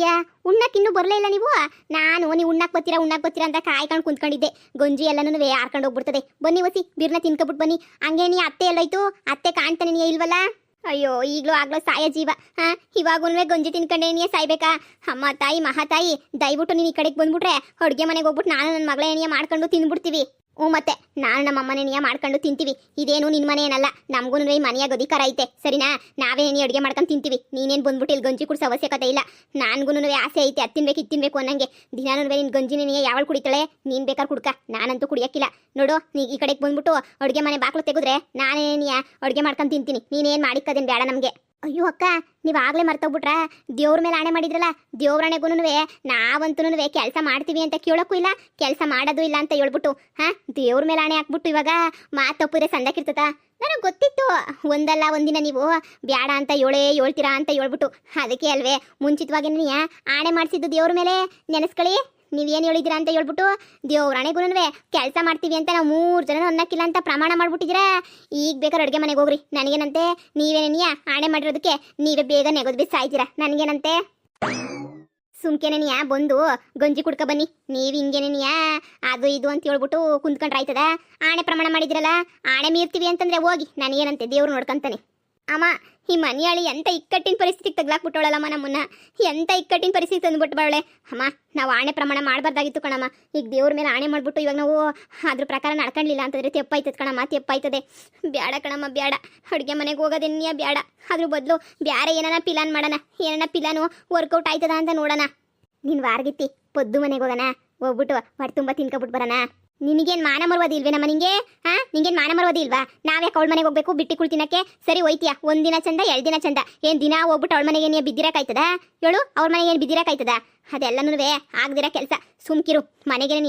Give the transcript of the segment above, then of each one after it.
ಅಯ್ಯ ಉಣ್ಣಕ್ಕೆ ಇನ್ನೂ ಬರಲೇ ಇಲ್ಲ ನೀವು. ನಾನು ನೀವು ಉಣ್ಣಕ್ಕೆ ಬರ್ತೀರಾ ಅಂತ ಕಾಯ್ಕೊಂಡು ಕುಂತ್ಕೊಂಡಿದ್ದೆ. ಗಂಜಿ ಎಲ್ಲನೂ ಹಾರ್ಕೊಂಡು ಹೋಗ್ಬಿಡ್ತದೆ. ಬನ್ನಿ ವಸಿ ಬಿರ್ನ ತಿನ್ಕೊಬಿಟ್ಟು ಬನ್ನಿ. ಹಂಗೆ ನೀ ಅತ್ತೆ ಎಲ್ಲೋಯ್ತು? ಅತ್ತೆ ಕಾಣ್ತಾನೆ ನೀ ಇಲ್ವಲ್ಲ? ಅಯ್ಯೋ ಈಗಲೂ ಆಗ್ಲೋ ಸಾಯ ಜೀವ. ಇವಾಗೂ ಗಂಜಿ ತಿನ್ಕೊಂಡೆ ನೀ ಸಾಯ್ಬೇಕಾ? ಅಮ್ಮ ತಾಯಿ ಮಹಾತಾಯಿ ದಯವಿಟ್ಟು ನೀನು ಈ ಕಡೆಗೆ ಬಂದ್ಬಿಟ್ರೆ ಅಡುಗೆ ಮನೆಗೆ ಹೋಗ್ಬಿಟ್ಟು ನಾನು ನನ್ನ ಮಗಳ ಏನಿಯ ಮಾಡ್ಕೊಂಡು ತಿಂದ್ಬಿಡ್ತೀವಿ. ಮತ್ತೆ ನಾನು ನಮ್ಮ ಅಮ್ಮನೇ ನೀಯ ಮಾಡ್ಕೊಂಡು ತಿಂತೀವಿ. ಇದೇನು ನಿನ್ನ ಮನೆ ಏನಲ್ಲ, ನಮಗೂ ಈ ಮನೆಯ ಗದಿಕಾರ ಐತೆ ಸರಿನಾ? ನಾವೇ ನೀ ಅಡುಗೆ ಮಾಡ್ಕೊಂಡು ತಿಂತೀವಿ. ನೀನೇನು ಬಂದ್ಬಿಟ್ಟು ಇಲ್ಲಿ ಗಂಜಿ ಕುಡಿಸೋ ಅವಶ್ಯಕತೆ ಇಲ್ಲ. ನನಗೂ ಆಸೆ ಐತೆ ಅದು ತಿನ್ಬೇಕು ಇದು ತಿನ್ಬೇಕು ಅನ್ನಂಗೆ. ದಿನಾನು ನಿನ್ನ ಗಂಜಿನೇ ನೀ ಯಾವಳು ಕುಡಿತಾಳೆ? ನೀನು ಬೇಕಾದ್ರೆ ಕುಡ್ಕ, ನಾನಂತೂ ಕುಡಿಯೋಕ್ಕಿಲ್ಲ. ನೋಡು ನೀ ಈ ಕಡೆಗೆ ಬಂದ್ಬಿಟ್ಟು ಅಡುಗೆ ಮನೆ ಬಾಕ್ಲು ತೆಗೆದ್ರೆ ನಾನೇ ನೀಯ ಅಡುಗೆ ಮಾಡ್ಕೊಂಡು ತಿಂತೀನಿ. ನೀನೇನು ಮಾಡಿಕ್ಕದೇನು ಬೇಡ ನಮಗೆ. ಅಯ್ಯೋ ಅಕ್ಕ ನೀವು ಆಗಲೇ ಮರ್ತೋಗ್ಬಿಟ್ರಾ? ದೇವ್ರ ಮೇಲೆ ಆಣೆ ಮಾಡಿದ್ರಲ್ಲ, ದೇವ್ರಾಣೆಗೂ ನಾವಂತೂ ಕೆಲಸ ಮಾಡ್ತೀವಿ ಅಂತ ಕೇಳೋಕ್ಕೂ ಇಲ್ಲ, ಕೆಲಸ ಮಾಡೋದು ಇಲ್ಲ ಅಂತ ಹೇಳ್ಬಿಟ್ಟು ದೇವ್ರ ಮೇಲೆ ಆಣೆ ಹಾಕ್ಬಿಟ್ಟು ಇವಾಗ ಮಾತೊಪ್ಪಿದ್ರೆ ಸಂದಕ್ಕಿರ್ತದ. ನನಗೆ ಗೊತ್ತಿತ್ತು ಒಂದಲ್ಲ ಒಂದಿನ ನೀವು ಬ್ಯಾಡ ಅಂತ ಹೇಳ್ತೀರಾ ಅಂತ ಹೇಳ್ಬಿಟ್ಟು. ಅದಕ್ಕೆ ಅಲ್ವೇ ಮುಂಚಿತವಾಗಿ ಆಣೆ ಮಾಡಿಸಿದ್ದು ದೇವ್ರ ಮೇಲೆ. ನೆನೆಸ್ಕೊಳ್ಳಿ, ನೀವೇನು ಹೇಳಿದ್ದೀರಾ ಅಂತ ಹೇಳ್ಬಿಟ್ಟು ದೇವ್ರಾಣೆಗೂ ಕೆಲಸ ಮಾಡ್ತೀವಿ ಅಂತ ನಾವು 3 ಜನ ಅನ್ನಕ್ಕಿಲ್ಲ ಅಂತ ಪ್ರಮಾಣ ಮಾಡ್ಬಿಟ್ಟಿದ್ದೀರಾ. ಈಗ ಬೇಕಾದ್ರೆ ಅಡುಗೆ ಮನೆಗೆ ಹೋಗ್ರಿ. ನನಗೇನಂತೆ ನೀವೇನೇನಿಯ ಆಣೆ ಮಾಡಿರೋದಕ್ಕೆ ನೀವೇ ಬೇಗ ನೆಗೋದು ಬಿಸಿ ಸಾಯ್ತೀರಾ. ನನಗೇನಂತೆ ಸುಮ್ಕೆನೇನಿಯ ಬಂದು ಗಂಜಿ ಕುಡ್ಕ ಬನ್ನಿ. ನೀವು ಹಿಂಗೇನೇನಿಯ ಅದು ಇದು ಅಂತ ಹೇಳ್ಬಿಟ್ಟು ಕುಂತ್ಕೊಂಡ್ರೆ ಆಯ್ತದ? ಆಣೆ ಪ್ರಮಾಣ ಮಾಡಿದಿರಲ್ಲ, ಆಣೆ ಮೀರ್ತೀವಿ ಅಂತಂದ್ರೆ ಹೋಗಿ. ನನಗೇನಂತೆ ದೇವ್ರು ನೋಡ್ಕೊಂತಾನೆ. ಅಮ್ಮ ಈ ಮನೆಯಾಳಿ ಎಂಥ ಇಕ್ಕಟ್ಟಿನ ಪರಿಸ್ಥಿತಿಗೆ ತಗ್ಲಾಕ್ಬಿಟ್ಟವಳಲ್ಲಮ್ಮ ನಮ್ಮನ್ನ. ಎಂಥ ಇಕ್ಕಟ್ಟಿನ ಪರಿಸ್ಥಿತಿ ತಂದುಬಿಟ್ಟು ಬಾಳೆ. ಅಮ್ಮ ನಾವು ಆಣೆ ಪ್ರಮಾಣ ಮಾಡಬಾರ್ದಾಗಿತ್ತು ಕಣಮ್ಮ. ಈಗ ದೇವ್ರ ಮೇಲೆ ಆಣೆ ಮಾಡಿಬಿಟ್ಟು ಇವಾಗ ನಾವು ಅದ್ರ ಪ್ರಕಾರ ನಡ್ಕೊಂಡಿಲ್ಲ ಅಂತಂದರೆ ತೆಪ್ಪಾಯ್ತದೆ ಕಣಮ್ಮ, ತೆಪ್ಪಾಯ್ತದೆ. ಬ್ಯಾಡ ಕಣಮ್ಮ ಬ್ಯಾಡ, ಅಡುಗೆ ಮನೆಗೆ ಹೋಗೋದೇನಿಯ ಬ್ಯಾಡ. ಅದ್ರ ಬದಲು ಬ್ಯಾರೆ ಏನಾನ ಪಿಲಾನ್ ಮಾಡೋಣ. ಏನಾನ ಪಿಲಾನು ವರ್ಕೌಟ್ ಆಯ್ತದ ಅಂತ ನೋಡೋಣ. ನೀನು ವಾರ್ಗಿತ್ತಿ ಪೊದ್ದು ಮನೆಗೆ ಹೋಗೋಣ, ಹೋಗ್ಬಿಟ್ಟು ಹೊಟ್ಟೆ ತುಂಬ ತಿನ್ಕೊಬಿಟ್ಟು ಬರೋಣ. ನಿನಗೇನು ಮಾನ ಮರುವದಿ ಇಲ್ವೇ ನಮ್ಮ ನಿಂಗೆ? ನಿಂಗೇನು ಮಾನ ಮರುವದಿ ಇಲ್ವಾ? ನಾವ್ಯಾಕೆ ಅವಳ ಮನೆಗೆ ಹೋಗ್ಬೇಕು ಬಿಟ್ಟಿ ಕುಳ್ತಿನಕ್ಕೆ? ಸರಿ ಹೋಯ್ತೀಯಾ, ಒಂದಿನ ಚಂದ 2 ದಿನ ಚಂದ. ಏನು ದಿನ ಹೋಗ್ಬಿಟ್ಟು ಅವಳ ಮನೆಗೆ ಏನು ಬಿದ್ದಿರಕಾಯ್ತದ? ಹೇಳು, ಅವ್ರ ಮನೆಗೆ ಏನು ಬಿದ್ದಿರಕಾಯ್ತದ? ಅದೆಲ್ಲನೂ ಆಗ್ದಿರ ಕೆಲಸ. ಸುಮ್ಕಿರು. ಮನೆಗೆ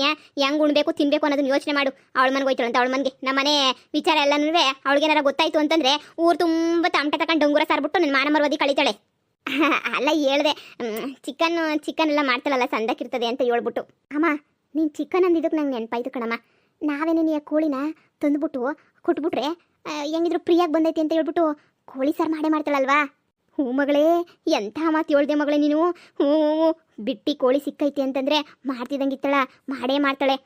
ಹೆಂಗೆ ಉಣ್ಬೇಕು ತಿನ್ಬೇಕು ಅನ್ನೋದನ್ನ ಯೋಚನೆ ಮಾಡು. ಅವಳ ಮನೆಗೆ ಹೋಯ್ತಾಳು ಅಂತ ಅವಳ ಮನೆಗೆ. ನಮ್ಮ ಮನೆ ವಿಚಾರ ಎಲ್ಲನೂ ಅವಳಿಗೇನಾರ ಗೊತ್ತಾಯ್ತು ಅಂತಂದ್ರೆ ಊರು ತುಂಬ ತಮಟೆ ತಗೊಂಡು ಡೊಂಗುರ ಸಾರ್ಬಿಟ್ಟು ನನ್ನ ಮಾನ ಮರುವದಿ ಕಳಿತಾಳೆ. ಅಲ್ಲ ಹೇಳ್ದೆ, ಚಿಕನ್ ಎಲ್ಲ ಮಾಡ್ತಾಳಲ್ಲ ಸಂದಕ್ಕಿರ್ತದೆ ಅಂತ ಹೇಳ್ಬಿಟ್ಟು. ಅಮ್ಮ ನೀನು ಚಿಕನ್ ಅಂದಿದ್ದಕ್ಕೆ ನಂಗೆ ನೆನಪಾಯ್ತು ಕಣಮ್ಮ. ನಾವೇನೇನಿಯ ಕೋಳಿನ ತಂದುಬಿಟ್ಟು ಕೊಟ್ಬಿಟ್ರೆ ಹೆಂಗಿದ್ರು ಫ್ರೀಯಾಗಿ ಬಂದೈತಿ ಅಂತ ಹೇಳ್ಬಿಟ್ಟು ಕೋಳಿ ಸಾರು ಮಾಡೇ ಮಾಡ್ತಾಳಲ್ವಾ? ಹ್ಞೂ ಮಗಳೇ, ಎಂಥ ಮಾತು ಹೇಳ್ದೆ ಮಗಳೇ ನೀನು. ಹ್ಞೂ ಬಿಟ್ಟು ಕೋಳಿ ಸಿಕ್ಕೈತಿ ಅಂತಂದರೆ ಮಾಡ್ತಿದ್ದಂಗಿತ್ತಳ, ಮಾಡೇ ಮಾಡ್ತಾಳೆ.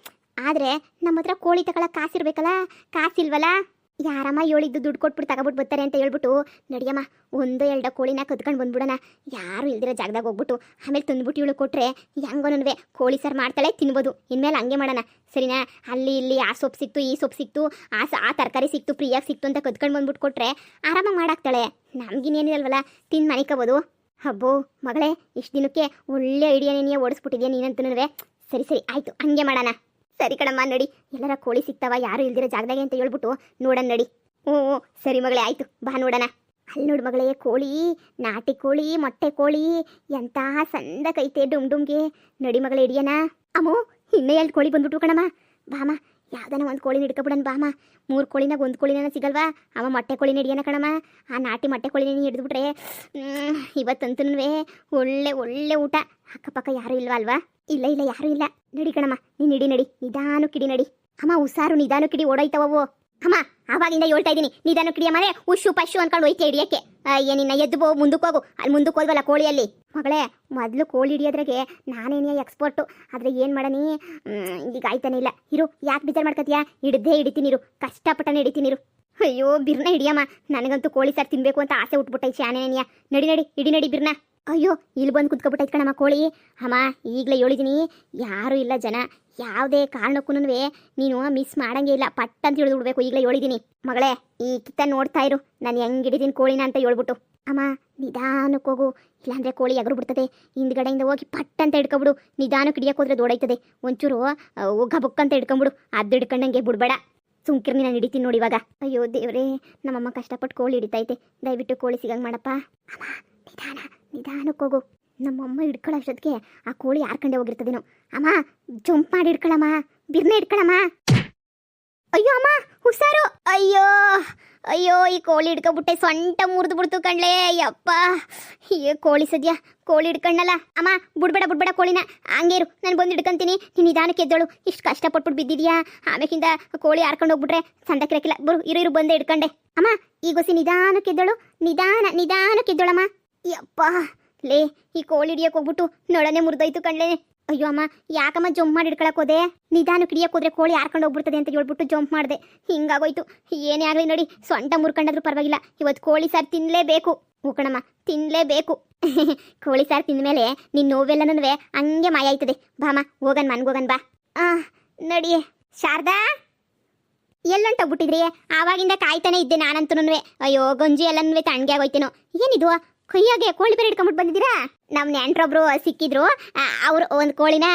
ಆದರೆ ನಮ್ಮ ಹತ್ರ ಕೋಳಿ ತಗೊಳ್ಳೋ ಕಾಸಿರ್ಬೇಕಲ್ಲ, ಕಾಸಿಲ್ವಲ್ಲ. ಯಾರಮ್ಮ ಹೇಳಿದ್ದು ದುಡ್ಡು ಕೊಟ್ಬಿಟ್ಟು ತಗೊಬಿಟ್ಟು ಬರ್ತಾರೆ ಅಂತ ಹೇಳ್ಬಿಟ್ಟು ನಡಿಯಮ್ಮ 1-2 ಕೋಳಿನ ಕದ್ಕೊಂಡು ಬಂದ್ಬಿಡೋಣ. ಯಾರು ಇಲ್ದಿರೋ ಜಾಗದಾಗ ಹೋಗ್ಬಿಟ್ಟು ಆಮೇಲೆ ತಂದ್ಬಿಟ್ಟು ಇವಳು ಕೊಟ್ಟರೆ ಹೆಂಗೋನೂ ಕೋಳಿ ಸಾರು ಮಾಡ್ತಾಳೆ, ತಿನ್ಬೋದು. ಇನ್ಮೇಲೆ ಹಂಗೆ ಮಾಡೋಣ ಸರಿನಾ? ಅಲ್ಲಿ ಇಲ್ಲಿ ಆ ಸೊಪ್ಪು ಸಿಕ್ತು, ಈ ಸೊಪ್ಪು ಸಿಕ್ತು, ಆ ತರಕಾರಿ ಸಿಕ್ತು, ಫ್ರೀಯಾಗಿ ಸಿಕ್ತು ಅಂತ ಕದ್ಕೊಂಡು ಬಂದ್ಬಿಟ್ಟು ಕೊಟ್ಟರೆ ಆರಾಮಾಗಿ ಮಾಡಾಕ್ತಾಳೆ. ನಮಗಿನ್ನೇನಿರಲ್ವಲ್ಲ, ತಿಂದು ಮನಿಕೋಬೋದು. ಹಬ್ಬೋ ಮಗಳೇ, ಇಷ್ಟು ದಿನಕ್ಕೆ ಒಳ್ಳೆ ಐಡಿಯಾನೇ ಓಡಿಸ್ಬಿಟ್ಟಿದ್ಯಾ ನೀನಂತೂ. ಸರಿ ಆಯಿತು, ಹಂಗೆ ಮಾಡೋಣ. ಸರಿ ಕಣಮ್ಮ ನಡಿ, ಎಲ್ಲರ ಕೋಳಿ ಸಿಗ್ತಾವ ಯಾರು ಇಲ್ದಿರೋ ಜಾಗದಾಗೆ ಅಂತ ಹೇಳ್ಬಿಟ್ಟು ನೋಡೋಣ ನಡಿ. ಹ್ಞೂ ಸರಿ ಮಗಳೇ ಆಯಿತು, ಬಾ ನೋಡೋಣ. ಅಲ್ಲಿ ನೋಡಿ ಮಗಳೇ, ಕೋಳಿ, ನಾಟಿ ಕೋಳಿ, ಮೊಟ್ಟೆ ಕೋಳಿ ಎಂಥ ಸಂದಕೈತೆ ಡುಮ್ಗೆ. ನಡಿ ಮಗಳೇ ಹಿಡಿಯೋಣ. ಅಮ್ಮೋ ಇನ್ನೇ 2 ಕೋಳಿ ಬಂದ್ಬಿಟ್ಟು ಕಣಮ್ಮ. ಬಾಮ ಯಾವ್ದಾನ ಒಂದು ಕೋಳಿನ ಹಿಡ್ಕೊಬಿಡೋಣ ಬಾಮ. 3 ಕೋಳಿನಾಗ 1 ಕೋಳಿನ ಸಿಗಲ್ವಾ? ಅಮ್ಮ ಮೊಟ್ಟೆ ಕೋಳಿನ ಹಿಡಿಯೋಣ ಕಣಮ್ಮ. ಆ ನಾಟಿ ಮೊಟ್ಟೆ ಕೋಳಿನ ಹಿಡಿದ್ಬಿಟ್ರೆ ಇವತ್ತಂತೂ ಒಳ್ಳೆ ಒಳ್ಳೆ ಊಟ. ಅಕ್ಕಪಕ್ಕ ಯಾರೂ ಇಲ್ವಾ ಅಲ್ವಾ? ಇಲ್ಲ ಯಾರೂ ಇಲ್ಲ. ನಡಿ ಕಣಮ್ಮ, ನೀನು ನಡಿ ನಿಧಾನಕ್ಕಿಡಿ ನಡಿ. ಅಮ್ಮ ಹುಷಾರು, ನಿಧಾನಕ್ಕಿಡಿ ಓಡೋಯ್ತವವು. ಅಮ್ಮ ಆವಾಗಿಂದ ಹೇಳ್ತಾ ಇದ್ದೀನಿ ನಿಧಾನಕ್ಕಿಡಿಯ ಮನೆ ಉಶು ಪಶು ಅನ್ಕೊಂಡು ಹೋಯ್ತೆ ಹಿಡಿಯೋಕ್ಕೆ. ಏನಿನ್ನ ಎದ್ದು ಮುಂದಕ್ಕೆ ಹೋಗು. ಅಲ್ಲಿ ಮುಂದಕ್ಕೆ ಹೋದ್ವಲ್ಲ ಕೋಳಿಯಲ್ಲಿ. ಮಗಳೇ ಮೊದಲು ಕೋಳಿ ಹಿಡಿಯೋದ್ರಾಗೆ ನಾನೇನೇ ಎಕ್ಸ್ಪರ್ಟು. ಆದರೆ ಏನು ಮಾಡನಿ ಈಗ ಆಯ್ತಾನೆ ಇಲ್ಲ. ಇರು, ಯಾಕೆ ಬೇಜಾರು ಮಾಡ್ಕೊತೀಯಾ? ಹಿಡಿತೀನಿ ಇರು, ಕಷ್ಟಪಟ್ಟನೆ ಹಿಡಿತೀನಿ. ಅಯ್ಯೋ ಬಿರ್ನ ಹಿಡಿಯಮ್ಮ, ನನಗಂತೂ ಕೋಳಿ ಸಾರು ತಿನ್ನಬೇಕು ಅಂತ ಆಸೆ ಉಟ್ಬಿಟ್ಟೈತೆ ಶಾನೇನಿಯ. ನಡಿ ಬಿರ್ನ. ಅಯ್ಯೋ ಇಲ್ಲಿ ಬಂದು ಕುತ್ಕೊಬಿಟ್ಟೈತೆ ಕಣಮ್ಮ ಕೋಳಿ. ಅಮ್ಮ ಈಗಲೇ ಹೇಳಿದ್ದೀನಿ, ಯಾರೂ ಇಲ್ಲ ಜನ, ಯಾವುದೇ ಕಾರಣಕ್ಕೂ ನೀನು ಮಿಸ್ ಮಾಡಂಗೆ ಇಲ್ಲ. ಪಟ್ ಅಂತ ಹಿಡಿದ್ಬಿಡ್ಬೇಕು. ಈಗಲೇ ಹೇಳಿದ್ದೀನಿ ಮಗಳೇ, ಈ ಕಿತ್ತ ನೋಡ್ತಾ ಇರು ನಾನು ಹೆಂಗೆ ಹಿಡಿದೀನಿ ಕೋಳಿನ ಅಂತ ಹೇಳ್ಬಿಟ್ಟು. ಅಮ್ಮ ನಿಧಾನಕ್ಕೆ ಹೋಗು, ಇಲ್ಲಾಂದರೆ ಕೋಳಿ ಎಗರು ಬಿಡ್ತದೆ. ಹಿಂದ್ಗಡೆಯಿಂದ ಹೋಗಿ ಪಟ್ ಅಂತ ಹಿಡ್ಕೊಬಿಡು. ನಿಧಾನಕ್ಕೆ ಹಿಡಿಯೋಕೆ ಹೋದ್ರೆ ದೊಡ್ಡೈತದೆ. ಒಂಚೂರು ಗಬುಕ್ ಅಂತ ಹಿಡ್ಕೊಂಬಿಡು. ಅದು ಹಿಡ್ಕೊಂಡಂಗೆ ಬಿಡ್ಬೇಡ. ಸುಮ್ಕಿರ್ನಿ ನಾನು ಹಿಡಿತೀನಿ ನೋಡಿ ಇವಾಗ. ಅಯ್ಯೋ ದೇವ್ರೇ, ನಮ್ಮಮ್ಮ ಕಷ್ಟಪಟ್ಟು ಕೋಳಿ ಹಿಡಿತೈತೆ, ದಯವಿಟ್ಟು ಕೋಳಿ ಸಿಗಂಗೆ ಮಾಡಪ್ಪ. ಅಮ್ಮ ನಿಧಾನಕ್ಕೆ ಹೋಗು. ನಮ್ಮಮ್ಮ ಹಿಡ್ಕೊಳ್ಳೋ ಅಷ್ಟೊತ್ತಿಗೆ ಆ ಕೋಳಿ ಯಾರ್ಕಂಡೆ ಹೋಗಿರ್ತದೇನೋ. ಅಮ್ಮ ಜಂಪ್ ಮಾಡಿ ಹಿಡ್ಕೊಳಮ್ಮ, ಬಿರ್ನೆ ಹಿಡ್ಕೊಳಮ್ಮ. ಅಯ್ಯೋ ಅಮ್ಮ ಹುಷಾರು. ಅಯ್ಯೋ ಈ ಕೋಳಿ ಹಿಡ್ಕೊಬಿಟ್ಟೆ, ಸೊಂಟ ಮುರಿದು ಬಿಡ್ತು ಕಣ್ಲೆ. ಯಪ್ಪ ಕೋಳಿ ಸದ್ಯ ಕೋಳಿ ಹಿಡ್ಕಣ್ಣಲ್ಲ. ಅಮ್ಮ ಬಿಡ್ಬೇಡ ಕೋಳಿನ, ಹಂಗೆ ಇರು, ನಾನು ಬಂದು ಹಿಡ್ಕೊಂತೀನಿ. ನೀನು ನಿಧಾನಕ್ಕೆ ಎದ್ದೋಳು. ಇಷ್ಟು ಕಷ್ಟಪಟ್ಬಿಟ್ಟು ಬಿದ್ದಿದ್ಯಾ, ಆಮೇಕಿಂದ ಕೋಳಿ ಹಾರ್ಕೊಂಡು ಹೋಗ್ಬಿಟ್ರೆ ಸಂದಕ್ಕಿರಕ್ಕಿಲ್ಲ. ಬರು ಇರು ಬಂದೆ ಹಿಡ್ಕೊಂಡೆ. ಅಮ್ಮ ಈಗ ಹೊಸಿ ನಿಧಾನಕ್ಕೆ ಎದ್ದೋಳು, ನಿಧಾನಕ್ಕೆ ಎದ್ದೋಳಮ್ಮ. ಯಪ್ಪ ಲೇ ಈ ಕೋಳಿ ಹಿಡಿಯಕ್ಕೆ ಹೋಗ್ಬಿಟ್ಟು ನೊಡನೆ ಮುರಿದೋಯ್ತು ಕಣ್ಲೆ. ಅಯ್ಯೋ ಅಮ್ಮ ಯಾಕಮ್ಮ ಜಂಪ್ ಮಾಡಿ ಹಿಡ್ಕೊಳಕ್ ಹೋದೆ? ನಿಧಾನಕ್ಕೆ ಹಿಡಿಯಕ್ಕೆ ಹೋದ್ರೆ ಕೋಳಿ ಹಾರ್ಕೊಂಡು ಹೋಗ್ಬಿಡ್ತದೆ ಅಂತ ಹೇಳ್ಬಿಟ್ಟು ಜಂಪ್ ಮಾಡಿದೆ, ಹಿಂಗಾಗೋಯ್ತು. ಏನೇ ಆಗಲಿ ನೋಡಿ, ಸೊಂಟ ಮುರ್ಕೊಂಡಾದ್ರೂ ಪರವಾಗಿಲ್ಲ, ಇವತ್ತು ಕೋಳಿ ಸಾರು ತಿನ್ನಲೇಬೇಕು. ಕಣಮ್ಮ ತಿನ್ನಲೇಬೇಕು. ಕೋಳಿ ಸಾರು ತಿಂದ ಮೇಲೆ ನಿನ್ನ ನೋವೆಲ್ಲನೂ ಹಂಗೆ ಮಾಯ ಆಯ್ತದೆ. ಬಾಮ ಹೋಗನ್ ಮನ್ಗೋಗನ್ ಬಾ. ನಡಿ ಶಾರದಾ, ಎಲ್ಲೊಂಟೋಗ್ಬಿಟ್ಟಿದ್ರಿ? ಆವಾಗಿಂದ ಕಾಯ್ತಾನೆ ಇದ್ದೆ ನಾನಂತೂ. ಅಯ್ಯೋ ಗಂಜಿ ಎಲ್ಲನೂ ತಣ್ಣಗೆ ಆಗೋಯ್ತೇನೋ. ಏನಿದು ಕೈಯಾಗೆ ಕೋಳಿ ಬೇರೆ ಹಿಡ್ಕೊಂಡ್ಬಿಟ್ಟು ಬಂದಿದ್ದೀರಾ? ನಮ್ಮ ನೆಂಟ್ರೊಬ್ರು ಸಿಕ್ಕಿದ್ರು, ಅವರು ಒಂದು ಕೋಳಿನ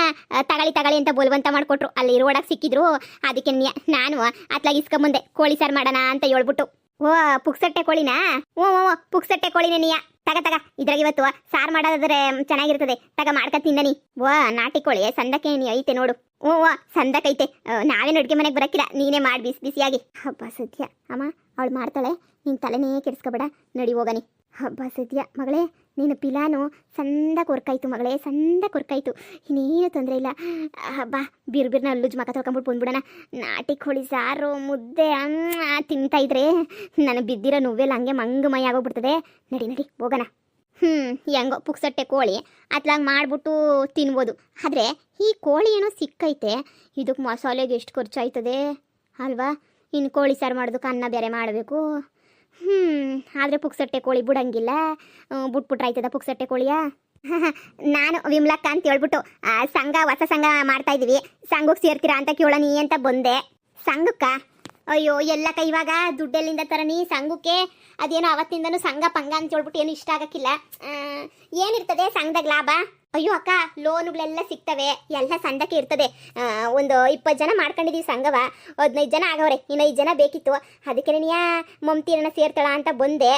ತಗಳಿ ಅಂತ ಬೋಲ್ವಂತ ಮಾಡಿಕೊಟ್ರು. ಅಲ್ಲಿ ರೋಡಾಗ ಸಿಕ್ಕಿದ್ರು, ಅದಕ್ಕೆ ನಾನು ಅತ್ಲಾಗ ಇಸ್ಕೊಂಬಂದೆ ಕೋಳಿ ಸಾರು ಮಾಡೋಣ ಅಂತ ಹೇಳ್ಬಿಟ್ಟು. ಓ ಪುಕ್ಸಟ್ಟೆ ಕೋಳಿನಾ? ಓ ಪುಕ್ಸಟ್ಟೆ ಕೋಳಿನೇ ನೀಯ. ತಗ ಇದ್ರಾಗ ಇವತ್ತು ಸಾರು ಮಾಡೋದಾದ್ರೆ ಚೆನ್ನಾಗಿರ್ತದೆ, ತಗ ಮಾಡ್ಕ ತಿನ್ನನಿ. ನಾಟಿ ಕೋಳಿ ಸಂದಕ್ಕೆ ನೀ ಐತೆ ನೋಡು. ಓ ಸಂದಕೈತೆ, ನಾವೇನು ಅಡುಗೆ ಮನೆಗೆ ಬರಕ್ಕಿಲ್ಲ, ನೀನೇ ಮಾಡಿ ಬಿಸಿಯಾಗಿ. ಹಬ್ಬ ಸದ್ಯ ಅಮ್ಮ ಅವಳು ಮಾಡ್ತಾಳೆ, ನೀನು ತಲೆನೇ ಕೆಡಿಸ್ಕೊಬೇಡ, ನಡಿ ಹೋಗನಿ. ಹಬ್ಬ ಸದ್ಯ ಮಗಳೇ, ನೀನು ಪಿಲಾನು ಸಂದ ಕೊರ್ಕಾಯ್ತು ಮಗಳೇ, ಸಂದ ಕೊರ್ಕಾಯ್ತು, ಇನ್ನೇನು ತೊಂದರೆ ಇಲ್ಲ. ಹಬ್ಬ ಬಿರ್ನ ಅಲ್ಲುಜ್ ಮಕ ತೊಳ್ಕೊಂಬಿಟ್ಟು ಬಂದ್ಬಿಡೋಣ. ನಾಟಿ ಕೋಳಿ ಸಾರು ಮುದ್ದೆ ತಿಂತಾ ಇದ್ರೆ ನನಗೆ ಬಿದ್ದಿರೋ ನೋವೆಲ್ಲ ಹಂಗೆ ಮಂಗಮಯ ಆಗೋಗ್ಬಿಡ್ತದೆ. ನಡಿ ಹೋಗೋಣ. ಹೆಂಗೋ ಪುಕ್ಸಟ್ಟೆ ಕೋಳಿ ಅತ್ಲಾಗ ಮಾಡಿಬಿಟ್ಟು ತಿನ್ಬೋದು. ಆದರೆ ಈ ಕೋಳಿ ಏನೋ ಸಿಕ್ಕೈತೆ, ಇದಕ್ಕೆ ಮಸಾಲೆಗೆ ಎಷ್ಟು ಖರ್ಚಾಯ್ತದೆ ಅಲ್ವಾ? ಇನ್ನು ಕೋಳಿ ಸಾರು ಮಾಡೋದಕ್ಕೆ ಅನ್ನ ಬೇರೆ ಮಾಡಬೇಕು. ಆದರೆ ಪುಕ್ಸಟ್ಟೆ ಕೋಳಿ ಬಿಡಂಗಿಲ್ಲ, ಬಿಟ್ಬಿಟ್ರಾಯ್ತದ ಪುಕ್ಸಟ್ಟೆ ಕೋಳಿಯ. ನಾನು ವಿಮ್ಲಕ್ಕ ಅಂತ ಹೇಳ್ಬಿಟ್ಟು ಸಂಘ, ಹೊಸ ಸಂಘ ಮಾಡ್ತಾ ಇದ್ದೀವಿ, ಸಂಘಕ್ಕೆ ಸೇರ್ತೀರಾ ಅಂತ ಕೇಳೋಣ ಅಂತ ಬಂದೆ. ಸಂಘಕ್ಕ? ಅಯ್ಯೋ ಎಲ್ಲಕ್ಕ ಇವಾಗ ದುಡ್ಡೆಲ್ಲಿಂದ ತರನಿ ಸಂಘಕ್ಕೆ? ಅದೇನೋ ಅವತ್ತಿಂದನೂ ಸಂಘ ಪಂಗ ಅಂತ ಹೇಳ್ಬಿಟ್ಟು ಏನು ಇಷ್ಟ ಆಗಕ್ಕಿಲ್ಲ. ಏನಿರ್ತದೆ ಸಂಘದಾಗ ಲಾಭ? ಅಯ್ಯೋ ಅಕ್ಕ, ಲೋನುಗಳೆಲ್ಲ ಸಿಗ್ತವೆ, ಎಲ್ಲ ಸಂಘಕ್ಕೆ ಇರ್ತದೆ. ಒಂದು 20 ಜನ ಮಾಡ್ಕೊಂಡಿದ್ದೀವಿ ಸಂಘವ, 15 ಜನ ಆಗವ್ರೆ, ಇನ್ನು 5 ಜನ ಬೇಕಿತ್ತು. ಅದಕ್ಕೆ ನೀ ಮಮ್ತಿನ ಸೇರ್ತಾಳ ಅಂತ ಬಂದೆ.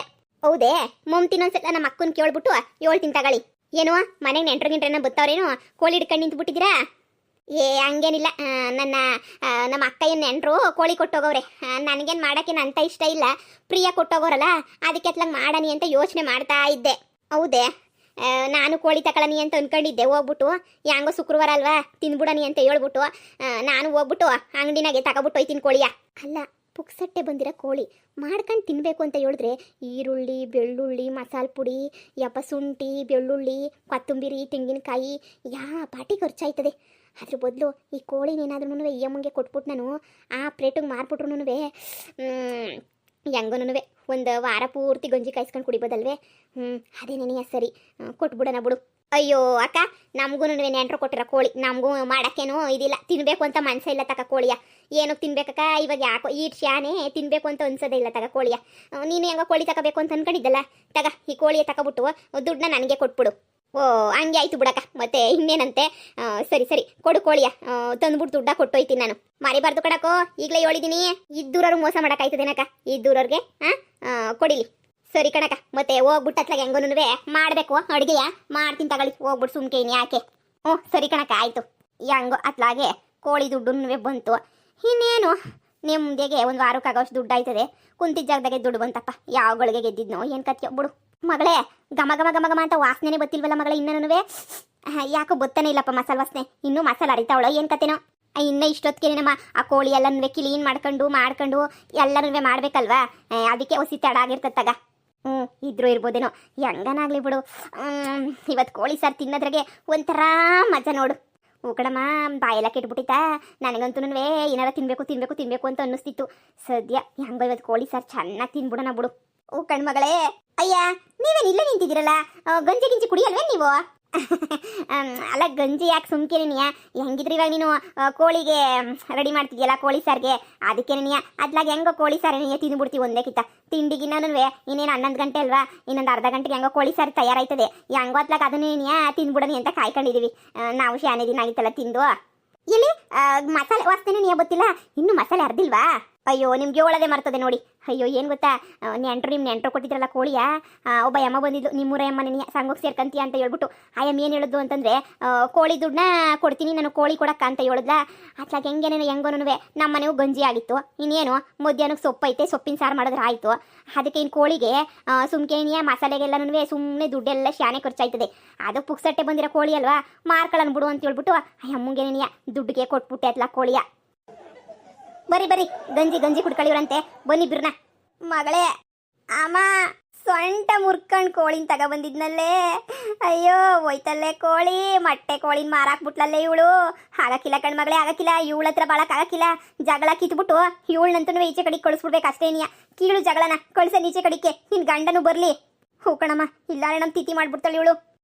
ಹೌದೇ? ಮಮ್ತಿನೊಂದ್ಸಲ ನಮ್ಮ ಅಕ್ಕನ ಕೇಳ್ಬಿಟ್ಟು ಹೇಳ್ತೀನಿ ತಗೊಳ್ಳಿ. ಏನು ಮನೆಗೆ ನೆಂಟ್ರಗಿಂಟ್ರನ್ನ ಬತ್ತವ್ರೇನು ಕೋಳಿ ಹಿಡ್ಕೊಂಡು ನಿಂತ್ಬಿಟ್ಟಿದ್ದೀರಾ? ಹಂಗೇನಿಲ್ಲ, ನಮ್ಮ ಅಕ್ಕಯ್ಯನ ನೆಂಟರು ಕೋಳಿ ಕೊಟ್ಟೋಗವ್ರೆ. ನನಗೇನು ಮಾಡೋಕ್ಕೇನು ಅಂತ ಇಷ್ಟ ಇಲ್ಲ, ಪ್ರಿಯ ಕೊಟ್ಟೋಗೋರಲ್ಲ, ಅದಕ್ಕೆ ಅತ್ಲಾಗ ಮಾಡನಿ ಅಂತ ಯೋಚನೆ ಮಾಡ್ತಾ ಇದ್ದೆ. ಹೌದೇ? ನಾನು ಕೋಳಿ ತಗೊಳ್ಳನಿ ಅಂತ ಅಂದ್ಕೊಂಡಿದ್ದೆ. ಹೋಗ್ಬಿಟ್ಟು ಹೆಂಗೋ ಶುಕ್ರವಾರ ಅಲ್ವಾ, ತಿನ್ಬಿಡನಿ ಅಂತ ಹೇಳ್ಬಿಟ್ಟು ನಾನು ಹೋಗ್ಬಿಟ್ಟು ಅಂಗಡಿನಾಗೆ ತಗೊಬಿಟ್ಟು ಹೋಯ್ತೀನಿ ಕೋಳಿಯ. ಅಲ್ಲ, ಪುಕ್ಸಟ್ಟೆ ಬಂದಿರೋ ಕೋಳಿ ಮಾಡ್ಕೊಂಡು ತಿನ್ನಬೇಕು ಅಂತ ಹೇಳಿದ್ರೆ ಈರುಳ್ಳಿ, ಬೆಳ್ಳುಳ್ಳಿ, ಮಸಾಲೆ ಪುಡಿ, ಶುಂಠಿ, ಬೆಳ್ಳುಳ್ಳಿ, ಕೊತ್ತಂಬರಿ, ತೆಂಗಿನಕಾಯಿ ಪಾಟಿ ಖರ್ಚಾಯ್ತದೆ. ಅದ್ರ ಬದಲು ಈ ಕೋಳಿನೇನಾದ್ರೂ ಈ ಅಮ್ಮಂಗೆ ಕೊಟ್ಬಿಟ್ಟು ನಾನು ಆ ಪ್ಲೇಟಿಗೆ ಮಾರ್ಬಿಟ್ರು ಹೆಂಗನೂ ಒಂದು ವಾರ ಪೂರ್ತಿ ಗಂಜಿ ಕಾಯಿಸ್ಕೊಂಡು ಕುಡಿಬೋದಲ್ವೇ? ಅದೇನೇ ಸರಿ, ಕೊಟ್ಬಿಡೋಣ ಬಿಡು. ಅಯ್ಯೋ ಅಕ್ಕ, ನಮಗೂ ನೆಂಟರು ಕೊಟ್ಟಿರೋ ಕೋಳಿ ನಮಗೂ ಮಾಡೋಕ್ಕೇನೋ ಇದಿಲ್ಲ, ತಿನ್ನಬೇಕು ಅಂತ ಮನಸ್ಸೇ ಇಲ್ಲ ತಗ ಕೋಳಿಯ. ಏನಕ್ಕೆ ತಿನ್ಬೇಕಕ್ಕ ಇವಾಗ? ಯಾಕೋ ಈರ್ಷ್ಯಾನೇ ತಿನ್ನಬೇಕು ಅಂತ ಅನ್ಸೋದೇ ಇಲ್ಲ ತಗ ಕೋಳಿಯ. ನೀನು ಹೆಂಗೋ ಕೋಳಿ ತಗೋಬೇಕು ಅಂತ ಅಂದ್ಕೊಂಡಿದ್ದಲ್ಲ, ತಗ ಈ ಕೋಳಿಯ ತಗೊಬಿಟ್ಟು ದುಡ್ಡನ್ನ ನನಗೆ ಕೊಟ್ಬಿಡು. ಓ ಹಂಗೆ ಆಯ್ತು ಬಿಡಕ್ಕ, ಮತ್ತೆ ಇನ್ನೇನಂತೆ? ಸರಿ ಕೊಡು ಕೋಳಿಯ, ತಂದ್ಬಿಟ್ಟು ದುಡ್ಡ ಕೊಟ್ಟೋಯ್ತೀನಿ ನಾನು. ಮರಿಬಾರ್ದು ಕಡಕೋ, ಈಗಲೇ ಹೇಳಿದ್ದೀನಿ. ಇದ್ದೂರವ್ರಿಗೆ ಮೋಸ ಮಾಡೋಕ್ಕಾಯ್ತದೇನಕ್ಕ? ಇದ್ದೂರವ್ರಿಗೆ ಕೊಡಿಲಿ. ಸರಿ ಕಣಕ್ಕ, ಮತ್ತೆ ಹೋಗ್ಬಿಟ್ಟು ಅತ್ಲಾಗ ಹೆಂಗೋನು ಮಾಡಬೇಕು ಅಡುಗೆಯ ಮಾಡ್ತೀನಿ ತಗೊಳ್ಳಿ, ಹೋಗ್ಬಿಟ್ಟು ಸುಮ್ಕೆ ಯಾಕೆ? ಸರಿ ಕಣಕ್ಕ, ಆಯಿತು. ಹೆಂಗೋ ಅತ್ಲಾಗೆ ಕೋಳಿ ದುಡ್ಡು ಬಂತು, ಇನ್ನೇನು ನೆಮ್ಮದಿಗೆ ಒಂದು ವಾರಕ್ಕಾಗೋಷ್ಟು ದುಡ್ಡು ಆಯ್ತದೆ. ಕುಂತಿದ್ದ ಜಾಗದಾಗೆ ದುಡ್ಡು ಬಂತಪ್ಪ. ಯಾವ ಗಳಿಗೆ ಗೆದ್ದಿದ್ನೋ ಏನು ಕತ್ಯೋ ಬಿಡು. ಮಗಳೇ, ಘಮ ಘಮ ಘಮ ಘಮ ಅಂತ ವಾಸನೆ ಬತ್ತಿಲ್ವಲ್ಲ ಮಗಳೇ? ಇನ್ನೂ ಯಾಕೋ ಗೊತ್ತಾನೆ ಇಲ್ಲಪ್ಪ ಮಸಾಲೆ ವಾಸನೆ. ಇನ್ನೂ ಮಸಾಲೆ ಅರಿತಾವಳ ಏನು ಕತೆನೋ? ಇನ್ನೂ ಇಷ್ಟೊತ್ತಿಗೆ ನಮ್ಮ ಆ ಕೋಳಿ ಎಲ್ಲನೂ ಕ್ಲೀನ್ ಮಾಡ್ಕೊಂಡು ಎಲ್ಲನೂ ಮಾಡ್ಬೇಕಲ್ವಾ? ಅದಕ್ಕೆ ಹೊಸಿ ತಡ ಆಗಿರ್ತದೆ ತಗ. ಇದ್ರೂ ಇರ್ಬೋದೇನೋ, ಹೆಂಗನಾಗ್ಲಿ ಬಿಡು. ಇವತ್ತು ಕೋಳಿ ಸಾರು ತಿನ್ನೋದ್ರಾಗೆ ಒಂಥರ ಮಜಾ ನೋಡು. ಕಡಮ್ಮ, ಬಾಯೆಲ್ಲ ಕೆಟ್ಬಿಟ್ಟಿತ್ತಾ? ನನಗಂತೂ ಏನಾರ ತಿನ್ಬೇಕು ಅಂತ ಅನ್ನಿಸ್ತಿತ್ತು. ಸದ್ಯ ಹೆಂಗೋ ಇವತ್ತು ಕೋಳಿ ಸಾರು ಚೆನ್ನಾಗಿ ತಿನ್ಬಿಡೋಣ ಬಿಡು. ಕಣ್ಮಗಳೇ, ಅಯ್ಯ ನೀವೇನು ಇಲ್ಲೇ ನಿಂತಿದ್ದೀರಲ್ಲ, ಗಂಜಿ ಗಿಂಜಿ ಕುಡಿಯಲ್ವೇ ನೀವು? ಅಲ್ಲ ಗಂಜಿ ಯಾಕೆ ಸುಮ್ಕೇನಿಯ? ಹೆಂಗಿದ್ರಿ ಇವಾಗ ನೀನು ಕೋಳಿಗೆ ರೆಡಿ ಮಾಡ್ತಿದ್ಯಲ್ಲ ಕೋಳಿ ಸಾರಿಗೆ, ಅದಕ್ಕೆ ನೀಯ ಅದ್ಲಾಗ ಹೆಂಗೋ ಕೋಳಿ ಸಾರೇನೆಯ ತಿಂದ್ಬಿಡ್ತೀವಿ ಒಂದೇ ಕಿತ್ತ. ತಿಂಡಿಗಿನ್ನೂ ಇನ್ನೇನು 11 ಗಂಟೆ ಅಲ್ವಾ, ಇನ್ನೊಂದು ಅರ್ಧ ಗಂಟೆಗೆ ಹೆಂಗೋ ಕೋಳಿ ಸಾರು ತಯಾರಾಯ್ತದೆ. ಹೆಂಗೋ ಅತ್ಲಾಗ ಅದನ್ನೇನಿಯ ತಿಂದ್ಬಿಡನಿ ಅಂತ ಕಾಯ್ಕೊಂಡಿದ್ದೀವಿ. ನಾವು ಶಾನೆ ದಿನ ಆಗಿತ್ತಲ್ಲ ತಿಂದು. ಇಲ್ಲಿ ಮಸಾಲೆ ವಾಸನೆ ನೀ ಗೊತ್ತಿಲ್ಲ, ಇನ್ನು ಮಸಾಲೆ ಅರ್ದಿಲ್ವಾ? ಅಯ್ಯೋ ನಿಮ್ಗೆ ಹೇಳೋದೇ ಮರ್ತದೆ ನೋಡಿ. ಅಯ್ಯೋ ಏನು ಗೊತ್ತಾ, ನಿಮ್ಮ ನೆಂಟರು ಕೊಟ್ಟಿದ್ರಲ್ಲ ಕೋಳಿಯ, ಒಬ್ಬ ಯಮ್ಮ ಬಂದಿದ್ದು, ನಿಮ್ಮೂರ ಯಮ್ಮ ನಿನ್ನ ಸಂಘಕ್ಕೆ ಸೇರ್ಕಂತೀಯ ಅಂತ ಹೇಳ್ಬಿಟ್ಟು. ಆ ಯಮ್ಮ ಏನು ಹೇಳಿದ್ಲು ಅಂತಂದರೆ, ಕೋಳಿ ದುಡ್ಡನ್ನ ಕೊಡ್ತೀನಿ ನಾನು ಕೋಳಿ ಕೊಡಕ್ಕ ಅಂತ ಹೇಳಿದ್ಲ. ಅತ್ಲಾಗ ಹೆಂಗೋನು ನಮ್ಮ ಮನೆಗೂ ಗಂಜಿ ಆಗಿತ್ತು. ಇನ್ನೇನು ಮಧ್ಯಾಹ್ನಕ್ಕೆ ಸೊಪ್ಪು ಐತೆ, ಸೊಪ್ಪಿನ ಸಾರು ಮಾಡಿದ್ರೆ ಆಯಿತು. ಅದಕ್ಕೆ ಇನ್ನು ಕೋಳಿಗೆ ಸುಮ್ಕೇನಿಯ ಮಸಾಲೆಗೆಲ್ಲನೂ ಸುಮ್ಮನೆ ದುಡ್ಡೆಲ್ಲ ಶಾನೆ ಖರ್ಚಾಯ್ತದೆ. ಅದು ಪುಕ್ಸಟ್ಟೆ ಬಂದಿರೋ ಕೋಳಿ ಅಲ್ವಾ, ಮಾರ್ಕೊಳ್ಳೋಣ ಬಿಡು ಅಂತ ಹೇಳ್ಬಿಟ್ಟು ಆ ಯಮ್ಮಂಗೇನಿಯ ದುಡ್ಡಿಗೆ ಕೊಟ್ಬಿಟ್ಟೆ ಅತ್ಲಾಗ ಕೋಳಿಯ. ಬರ್ರಿ ಗಂಜಿ ಕುಡ್ಕೊಳ್ಳಿವ್ರಂತೆ, ಬನ್ನಿ ಬಿರ್ನ. ಮಗಳೇ, ಅಮ್ಮ ಸೊಂಟ ಮುರ್ಕಂಡ್ ಕೋಳಿನ ತಗೊಬಂದಿದ್ನಲ್ಲೇ. ಅಯ್ಯೋ ಹೋಯ್ತಲ್ಲೇ ಕೋಳಿ, ಮೊಟ್ಟೆ ಕೋಳಿನ ಮಾರಾಕ್ಬಿಟ್ಲಲ್ಲೇ ಇವಳು. ಆಗಕ್ಕಿಲ್ಲ ಕಣ್ಮಗಳೇ, ಆಗಕ್ಕಿಲ್ಲ. ಇವಳ ಹತ್ರ ಬಾಳಕ್ ಆಗಕ್ಕಿಲ್ಲ. ಜಗಳ ಕಿತ್ಬಿಟ್ಟು ಇವಳನ್ನಂತೂ ಈಚೆ ಕಡೆಗೆ ಕಳಿಸ್ಬಿಡ್ಬೇಕು ಅಷ್ಟೇನಿಯ. ಕೀಳು ಜಗಳನ ಕಳ್ಸ ನೀಚೆ ಕಡಿಕೆ, ನಿನ್ ಗಂಡನು ಬರ್ಲಿ. ಹೂ ಕಣಮ್ಮ, ಇಲ್ಲಾರೆ ನಮ್ ತಿಥಿ ಮಾಡ್ಬಿಡ್ತಾಳೆ ಇವಳು.